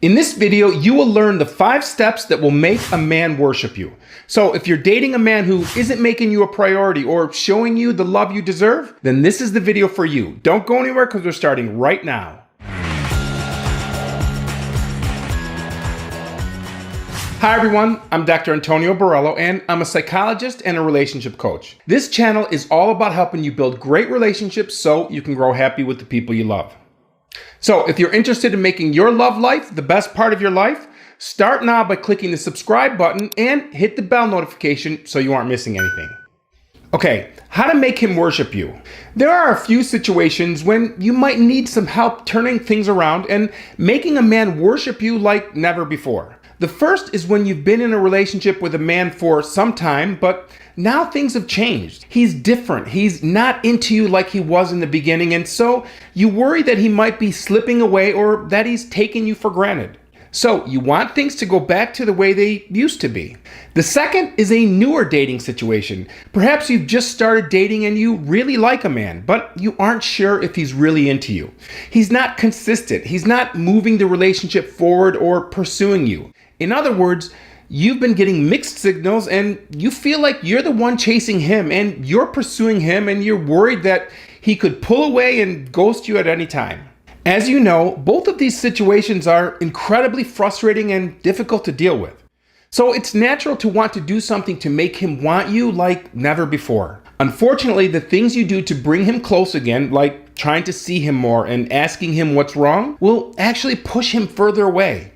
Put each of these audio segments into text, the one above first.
In this video, you will learn the 5 steps that will make a man worship you. So if you're dating a man who isn't making you a priority or showing you the love you deserve, then this is the video for you. Don't go anywhere because we're starting right now. Hi everyone, I'm Dr. Antonio Borello and I'm a psychologist and a relationship coach. This channel is all about helping you build great relationships so you can grow happy with the people you love. So if you're interested in making your love life the best part of your life, start now by clicking the subscribe button and hit the bell notification so you aren't missing anything. Okay, how to make him worship you. There are a few situations when you might need some help turning things around and making a man worship you like never before. The first is when you've been in a relationship with a man for some time, but now things have changed. He's different. He's not into you like he was in the beginning, and so you worry that he might be slipping away or that he's taking you for granted. So you want things to go back to the way they used to be. The second is a newer dating situation. Perhaps you've just started dating and you really like a man, but you aren't sure if he's really into you. He's not consistent. He's not moving the relationship forward or pursuing you. In other words, you've been getting mixed signals and you feel like you're the one chasing him and you're pursuing him and you're worried that he could pull away and ghost you at any time. As you know, both of these situations are incredibly frustrating and difficult to deal with. So it's natural to want to do something to make him want you like never before. Unfortunately, the things you do to bring him close again, like trying to see him more and asking him what's wrong, will actually push him further away.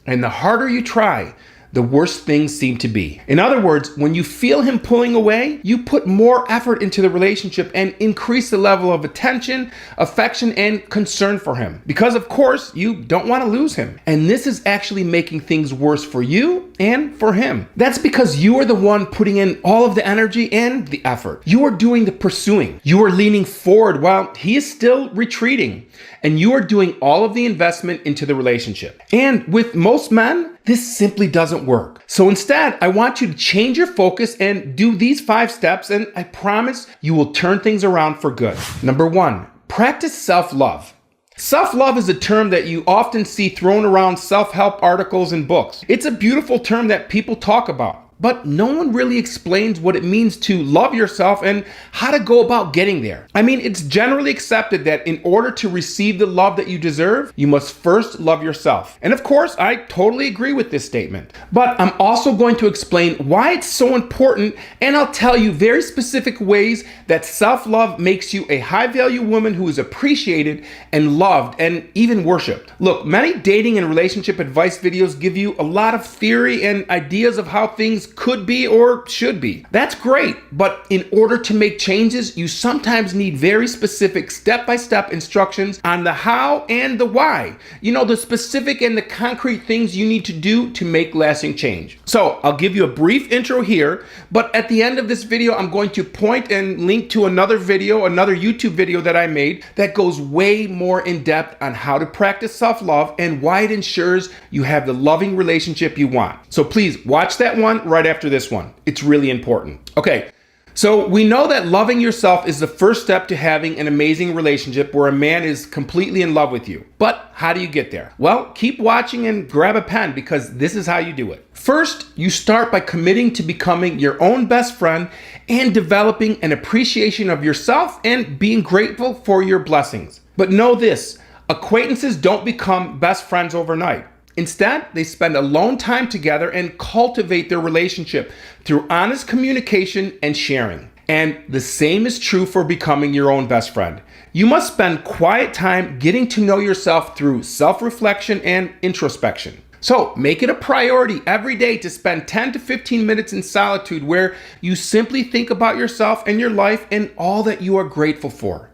And the harder you try, the worse things seem to be. In other words, when you feel him pulling away, you put more effort into the relationship and increase the level of attention, affection, and concern for him. Because of course, you don't want to lose him. And this is actually making things worse for you and for him. That's because you are the one putting in all of the energy and the effort. You are doing the pursuing. You are leaning forward while he is still retreating. And you are doing all of the investment into the relationship. And with most men, this simply doesn't work. So instead, I want you to change your focus and do these 5 steps, and I promise you will turn things around for good. Number 1, practice self-love. Self-love is a term that you often see thrown around self-help articles and books. It's a beautiful term that people talk about, but no one really explains what it means to love yourself and how to go about getting there. I mean, it's generally accepted that in order to receive the love that you deserve, you must first love yourself. And of course, I totally agree with this statement. But I'm also going to explain why it's so important, and I'll tell you very specific ways that self-love makes you a high-value woman who is appreciated and loved and even worshipped. Look, many dating and relationship advice videos give you a lot of theory and ideas of how things could be or should be. That's great, but in order to make changes, you sometimes need very specific step-by-step instructions on the how and the why. You know, the specific and the concrete things you need to do to make lasting change. So I'll give you a brief intro here, but at the end of this video, I'm going to point and link to another video, another YouTube video that I made that goes way more in depth on how to practice self-love and why it ensures you have the loving relationship you want. So please watch that one right after this one. It's really important. Okay, so we know that loving yourself is the first step to having an amazing relationship where a man is completely in love with you. But how do you get there? Well, keep watching and grab a pen because this is how you do it. First, you start by committing to becoming your own best friend and developing an appreciation of yourself and being grateful for your blessings. But know this, acquaintances don't become best friends overnight. Instead, they spend alone time together and cultivate their relationship through honest communication and sharing. And the same is true for becoming your own best friend. You must spend quiet time getting to know yourself through self-reflection and introspection. So make it a priority every day to spend 10 to 15 minutes in solitude where you simply think about yourself and your life and all that you are grateful for.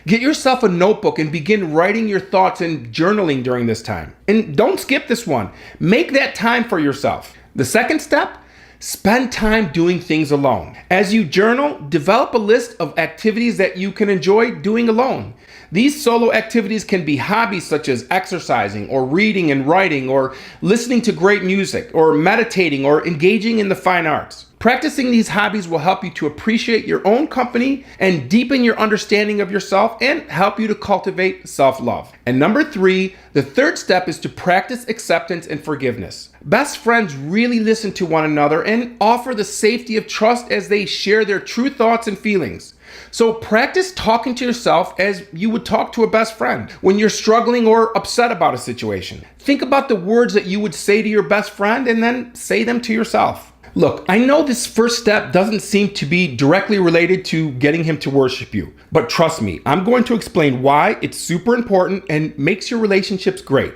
Get yourself a notebook and begin writing your thoughts and journaling during this time. And don't skip this one. Make that time for yourself. The second step, spend time doing things alone. As you journal, develop a list of activities that you can enjoy doing alone. These solo activities can be hobbies such as exercising or reading and writing or listening to great music or meditating or engaging in the fine arts. Practicing these hobbies will help you to appreciate your own company and deepen your understanding of yourself and help you to cultivate self-love. And number 3, the third step is to practice acceptance and forgiveness. Best friends really listen to one another and offer the safety of trust as they share their true thoughts and feelings. So practice talking to yourself as you would talk to a best friend when you're struggling or upset about a situation. Think about the words that you would say to your best friend and then say them to yourself. Look, I know this first step doesn't seem to be directly related to getting him to worship you, but trust me, I'm going to explain why it's super important and makes your relationships great.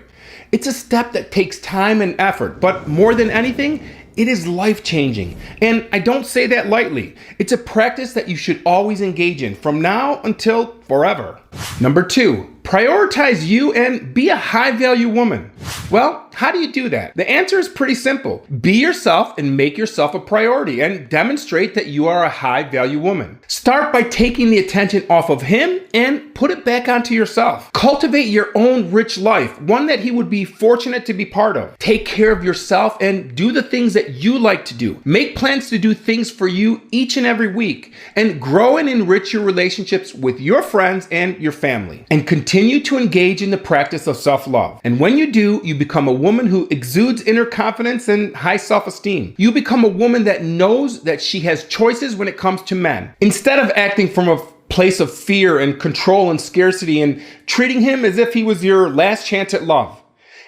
It's a step that takes time and effort, but more than anything, it is life-changing. And I don't say that lightly. It's a practice that you should always engage in from now until forever. Number 2, prioritize you and be a high-value woman. Well, how do you do that? The answer is pretty simple. Be yourself and make yourself a priority and demonstrate that you are a high-value woman. Start by taking the attention off of him and put it back onto yourself. Cultivate your own rich life, one that he would be fortunate to be part of. Take care of yourself and do the things that you like to do. Make plans to do things for you each and every week and grow and enrich your relationships with your friends and your family. And continue to engage in the practice of self-love. And when you do, you become a woman who exudes inner confidence and high self-esteem. You become a woman that knows that she has choices when it comes to men. Instead of acting from a place of fear and control and scarcity and treating him as if he was your last chance at love.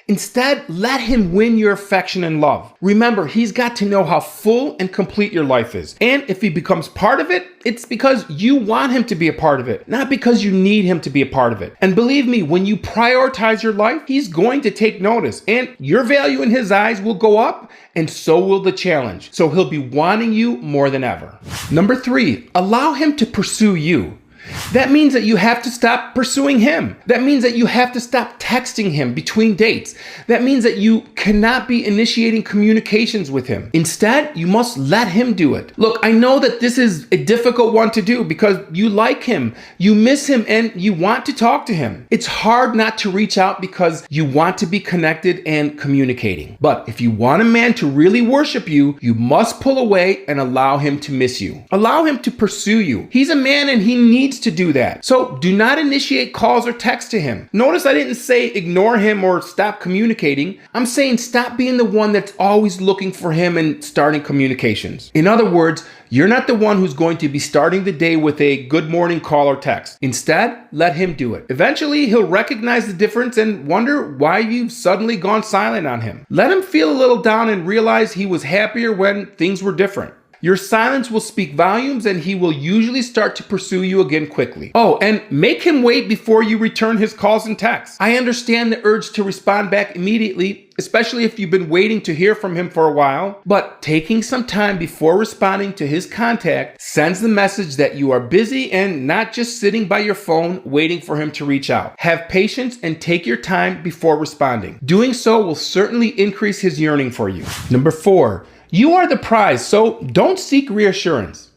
Instead, let him win your affection and love. Remember, he's got to know how full and complete your life is. And if he becomes part of it, it's because you want him to be a part of it, not because you need him to be a part of it. And believe me, when you prioritize your life, he's going to take notice and your value in his eyes will go up and so will the challenge. So he'll be wanting you more than ever. Number 3, allow him to pursue you. That means that you have to stop pursuing him. That means that you have to stop texting him between dates. That means that you cannot be initiating communications with him. Instead, you must let him do it. Look, I know that this is a difficult one to do because you like him, you miss him, and you want to talk to him. It's hard not to reach out because you want to be connected and communicating. But if you want a man to really worship you, you must pull away and allow him to miss you. Allow him to pursue you. He's a man and he needs to do that. So do not initiate calls or text to him. Notice I didn't say ignore him or stop communicating. I'm saying stop being the one that's always looking for him and starting communications. In other words, you're not the one who's going to be starting the day with a good morning call or text. Instead, let him do it. Eventually, he'll recognize the difference and wonder why you've suddenly gone silent on him. Let him feel a little down and realize he was happier when things were different. Your silence will speak volumes and he will usually start to pursue you again quickly. Oh, and make him wait before you return his calls and texts. I understand the urge to respond back immediately, especially if you've been waiting to hear from him for a while, but taking some time before responding to his contact sends the message that you are busy and not just sitting by your phone waiting for him to reach out. Have patience and take your time before responding. Doing so will certainly increase his yearning for you. Number 4, you are the prize, so don't seek reassurance.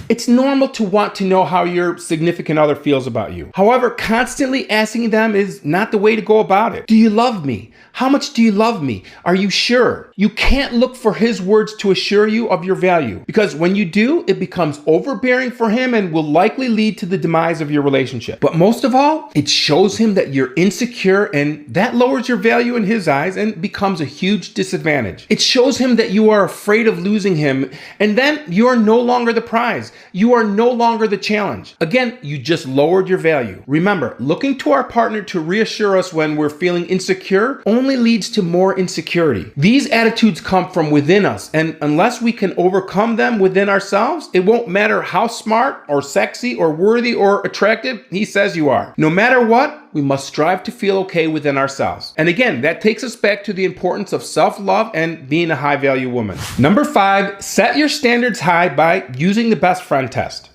It's normal to want to know how your significant other feels about you. However, constantly asking them is not the way to go about it. Do you love me? How much do you love me? Are you sure? You can't look for his words to assure you of your value, because when you do, it becomes overbearing for him and will likely lead to the demise of your relationship. But most of all, it shows him that you're insecure, and that lowers your value in his eyes and becomes a huge disadvantage. It shows him that you are afraid of losing him, and then you are no longer the prize. You are no longer the challenge. Again, you just lowered your value. Remember, looking to our partner to reassure us when we're feeling insecure only leads to more insecurity. These attitudes come from within us, and unless we can overcome them within ourselves, it won't matter how smart or sexy or worthy or attractive he says you are. No matter what, we must strive to feel okay within ourselves. And again, that takes us back to the importance of self-love and being a high-value woman. Number 5, set your standards high by using the best friend test.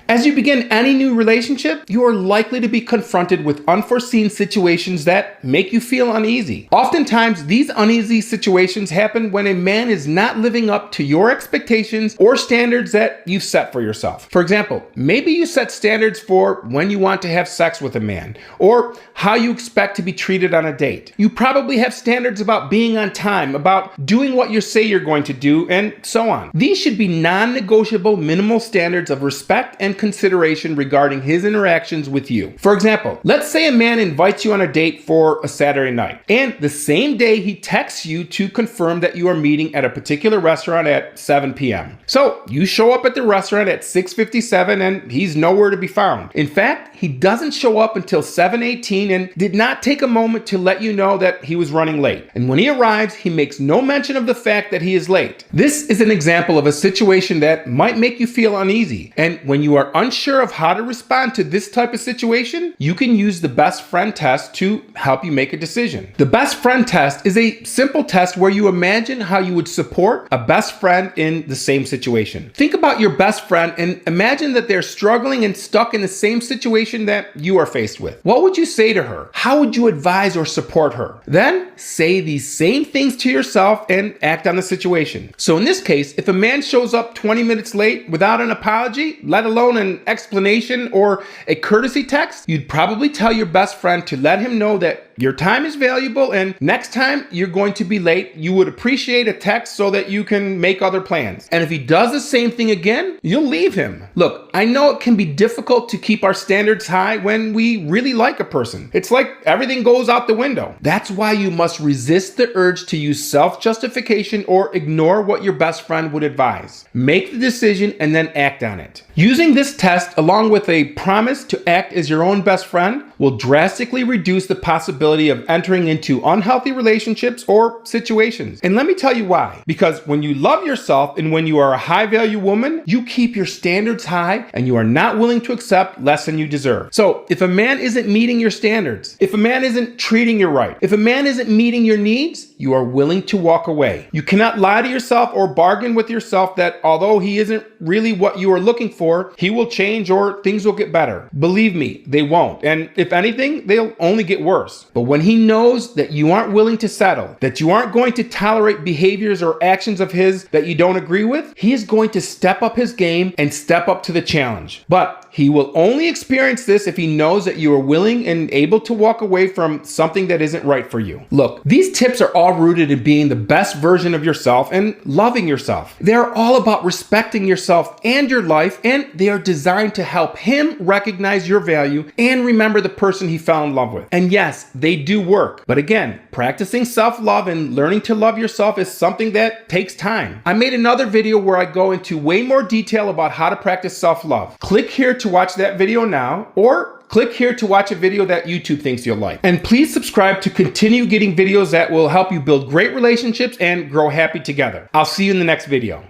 As you begin any new relationship, you are likely to be confronted with unforeseen situations that make you feel uneasy. Oftentimes, these uneasy situations happen when a man is not living up to your expectations or standards that you've set for yourself. For example, maybe you set standards for when you want to have sex with a man, or how you expect to be treated on a date. You probably have standards about being on time, about doing what you say you're going to do, and so on. These should be non-negotiable minimal standards of respect and consideration regarding his interactions with you. For example, let's say a man invites you on a date for a Saturday night, and the same day he texts you to confirm that you are meeting at a particular restaurant at 7 p.m. So you show up at the restaurant at 6:57 and he's nowhere to be found. In fact, he doesn't show up until 7:18 and did not take a moment to let you know that he was running late. And when he arrives, he makes no mention of the fact that he is late. This is an example of a situation that might make you feel uneasy. And when you are unsure of how to respond to this type of situation, you can use the best friend test to help you make a decision. The best friend test is a simple test where you imagine how you would support a best friend in the same situation. Think about your best friend and imagine that they're struggling and stuck in the same situation that you are faced with. What would you say to her? How would you advise or support her? Then say these same things to yourself and act on the situation. So in this case, if a man shows up 20 minutes late without an apology, let alone an explanation or a courtesy text, you'd probably tell your best friend to let him know that your time is valuable and next time you're going to be late, you would appreciate a text so that you can make other plans. And if he does the same thing again, you'll leave him. Look, I know it can be difficult to keep our standards high when we really like a person. It's like everything goes out the window. That's why you must resist the urge to use self-justification or ignore what your best friend would advise. Make the decision and then act on it. Using this test along with a promise to act as your own best friend will drastically reduce the possibility of entering into unhealthy relationships or situations. And let me tell you why. Because when you love yourself and when you are a high value woman, you keep your standards high and you are not willing to accept less than you deserve. So if a man isn't meeting your standards, if a man isn't treating you right, if a man isn't meeting your needs, you are willing to walk away. You cannot lie to yourself or bargain with yourself that although he isn't really what you are looking for, he will change or things will get better. Believe me, they won't. And if anything, they'll only get worse. But when he knows that you aren't willing to settle, that you aren't going to tolerate behaviors or actions of his that you don't agree with, he is going to step up his game and step up to the challenge. But he will only experience this if he knows that you are willing and able to walk away from something that isn't right for you. Look, these tips are all rooted in being the best version of yourself and loving yourself. They're all about respecting yourself and your life, and they are designed to help him recognize your value and remember the person he fell in love with. And yes, they do work. But again, practicing self-love and learning to love yourself is something that takes time. I made another video where I go into way more detail about how to practice self-love. Click here to watch that video now, or click here to watch a video that YouTube thinks you'll like. And please subscribe to continue getting videos that will help you build great relationships and grow happy together. I'll see you in the next video.